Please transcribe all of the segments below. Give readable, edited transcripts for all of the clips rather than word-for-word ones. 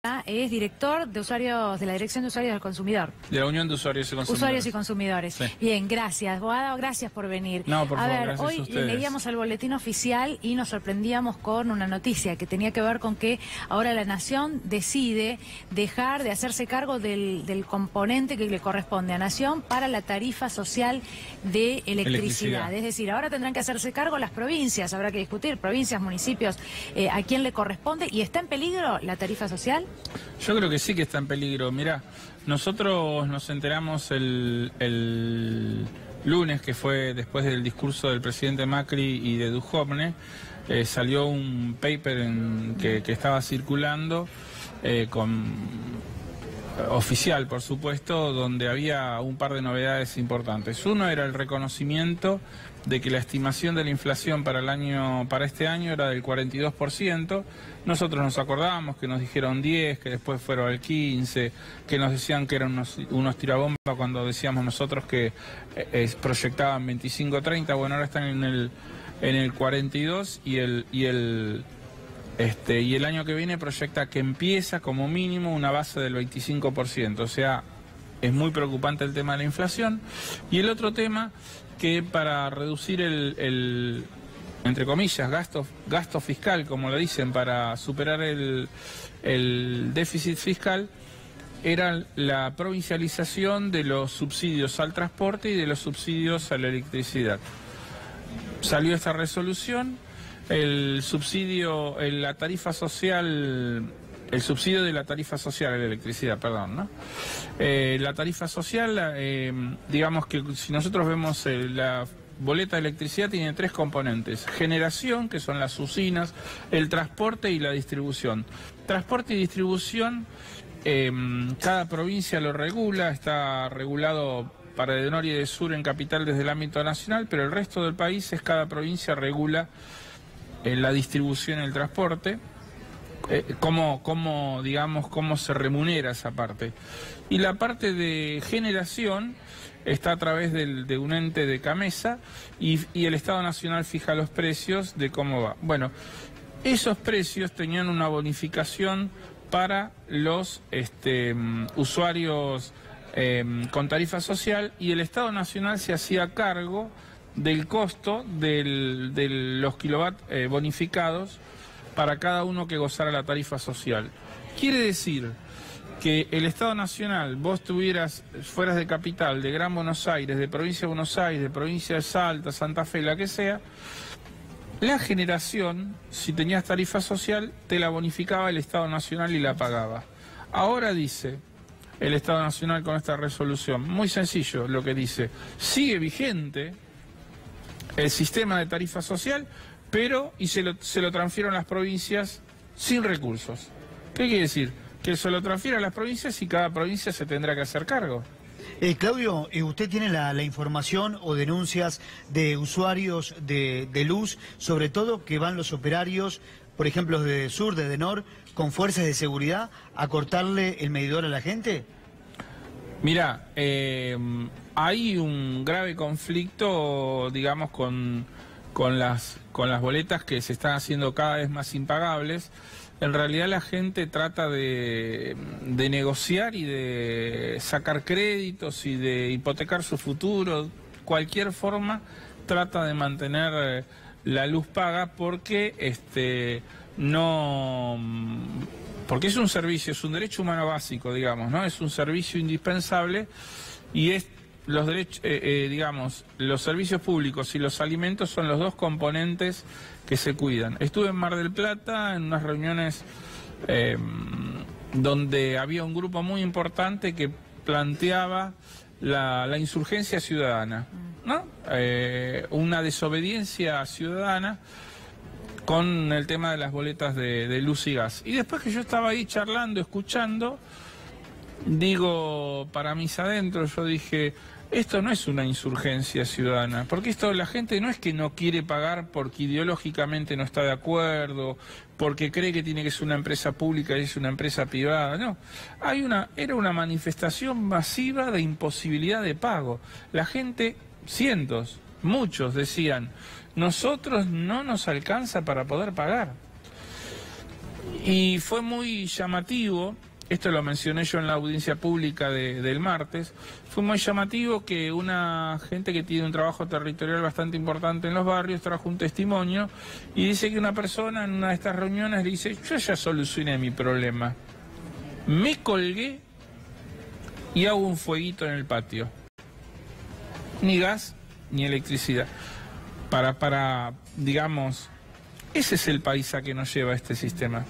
Es director de usuarios de la Dirección de Usuarios del Consumidor. De la Unión de Usuarios y Consumidores. Usuarios y Consumidores. Sí. Bien, gracias. Abogado, gracias por venir. No, por favor, gracias hoy a ustedes. leíamos el boletín oficial y nos sorprendíamos con una noticia que tenía que ver con que ahora la Nación decide dejar de hacerse cargo del componente que le corresponde a Nación para la tarifa social de electricidad. Es decir, ahora tendrán que hacerse cargo las provincias, habrá que discutir, provincias, municipios, a quién le corresponde. ¿Y está en peligro la tarifa social? Yo creo que sí que está en peligro. Mirá, nosotros nos enteramos el lunes, que fue después del discurso del presidente Macri y de Duhovne, salió un paper que estaba circulando oficial, por supuesto, donde había un par de novedades importantes. Uno era el reconocimiento de que la estimación de la inflación para este año era del 42%. Nosotros nos acordábamos que nos dijeron 10, que después fueron al 15, que nos decían que eran unos tirabombas cuando decíamos nosotros que proyectaban 25-30. Bueno, ahora están en el 42 y el año que viene proyecta que empieza como mínimo una base del 25%, o sea, es muy preocupante el tema de la inflación. Y el otro tema, que para reducir entre comillas, gasto fiscal, como lo dicen, para superar el déficit fiscal, era la provincialización de los subsidios al transporte y de los subsidios a la electricidad. Salió esta resolución. El subsidio de la tarifa social a la electricidad, perdón, ¿no? La tarifa social, digamos que si nosotros vemos la boleta de electricidad, tiene tres componentes: generación, que son las usinas, el transporte y la distribución. Transporte y distribución, cada provincia lo regula, está regulado para de norte y de sur en capital desde el ámbito nacional, pero el resto del país cada provincia regula la distribución y el transporte, cómo se remunera esa parte. Y la parte de generación está a través de un ente de CAMESA y el Estado Nacional fija los precios de cómo va. Bueno, esos precios tenían una bonificación para los usuarios con tarifa social, y el Estado Nacional se hacía cargo del costo de los kilovatios bonificados para cada uno que gozara la tarifa social. Quiere decir que el Estado Nacional, vos fueras de capital, de Gran Buenos Aires, de provincia de Buenos Aires, de provincia de Salta, Santa Fe, la que sea, la generación, si tenías tarifa social, te la bonificaba el Estado Nacional y la pagaba. Ahora dice el Estado Nacional con esta resolución, muy sencillo lo que dice: sigue vigente el sistema de tarifa social, pero se lo transfieren a las provincias sin recursos. ¿Qué quiere decir? Que se lo transfieren a las provincias y cada provincia se tendrá que hacer cargo. Claudio, ¿usted tiene la información o denuncias de usuarios de luz, sobre todo que van los operarios, por ejemplo, de Sur, de Denor, con fuerzas de seguridad, a cortarle el medidor a la gente? Mirá, hay un grave conflicto, digamos, con las boletas que se están haciendo cada vez más impagables. En realidad la gente trata de negociar y de sacar créditos y de hipotecar su futuro. Cualquier forma trata de mantener la luz paga porque porque es un servicio, es un derecho humano básico, digamos, ¿no? Es un servicio indispensable y los derechos, los servicios públicos y los alimentos son los dos componentes que se cuidan. Estuve en Mar del Plata en unas reuniones donde había un grupo muy importante que planteaba la insurgencia ciudadana, ¿no? Una desobediencia ciudadana con el tema de las boletas de luz y gas. Y después que yo estaba ahí charlando, escuchando, digo, para mis adentros, yo dije: esto no es una insurgencia ciudadana, porque la gente no es que no quiere pagar porque ideológicamente no está de acuerdo, porque cree que tiene que ser una empresa pública y es una empresa privada, no. Era una manifestación masiva de imposibilidad de pago. La gente, muchos decían: nosotros no nos alcanza para poder pagar. Y fue muy llamativo, esto lo mencioné yo en la audiencia pública del martes, fue muy llamativo que una gente que tiene un trabajo territorial bastante importante en los barrios trajo un testimonio y dice que una persona en una de estas reuniones le dice: yo ya solucioné mi problema, me colgué y hago un fueguito en el patio. Ni gas ni electricidad. Digamos, ese es el país a que nos lleva este sistema.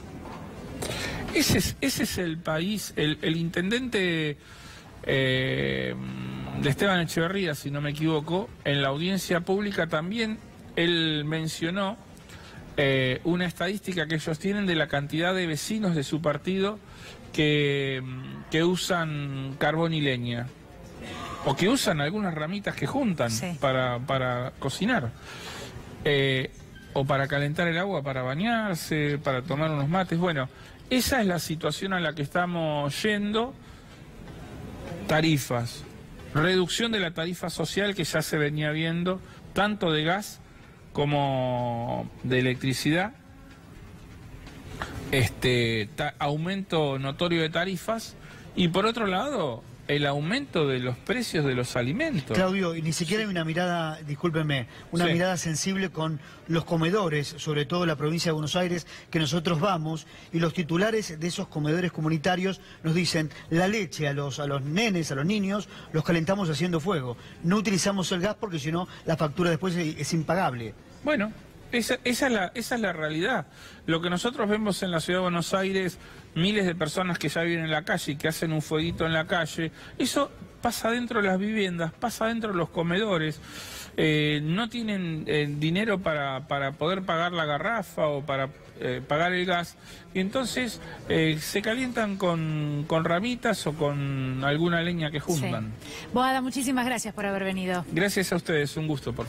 Ese es el país. El intendente de Esteban Echeverría, si no me equivoco, en la audiencia pública también, él mencionó una estadística que ellos tienen de la cantidad de vecinos de su partido que usan carbón y leña, o que usan algunas ramitas que juntan para cocinar, o para calentar el agua, para bañarse, para tomar unos mates. Bueno, esa es la situación a la que estamos yendo. Tarifas, reducción de la tarifa social que ya se venía viendo, tanto de gas como de electricidad, aumento notorio de tarifas, y por otro lado el aumento de los precios de los alimentos. Claudio, y ni siquiera hay una mirada, discúlpenme, una mirada sensible con los comedores, sobre todo en la provincia de Buenos Aires, que nosotros vamos, y los titulares de esos comedores comunitarios nos dicen: la leche a los nenes, a los niños, los calentamos haciendo fuego. No utilizamos el gas porque si no la factura después es impagable. Bueno, esa es la realidad. Lo que nosotros vemos en la ciudad de Buenos Aires, miles de personas que ya viven en la calle y que hacen un fueguito en la calle, eso pasa dentro de las viviendas, pasa dentro de los comedores. No tienen dinero para poder pagar la garrafa o para pagar el gas, y entonces se calientan con ramitas o con alguna leña que juntan. Boada, muchísimas gracias por haber venido. Gracias a ustedes, un gusto, por favor.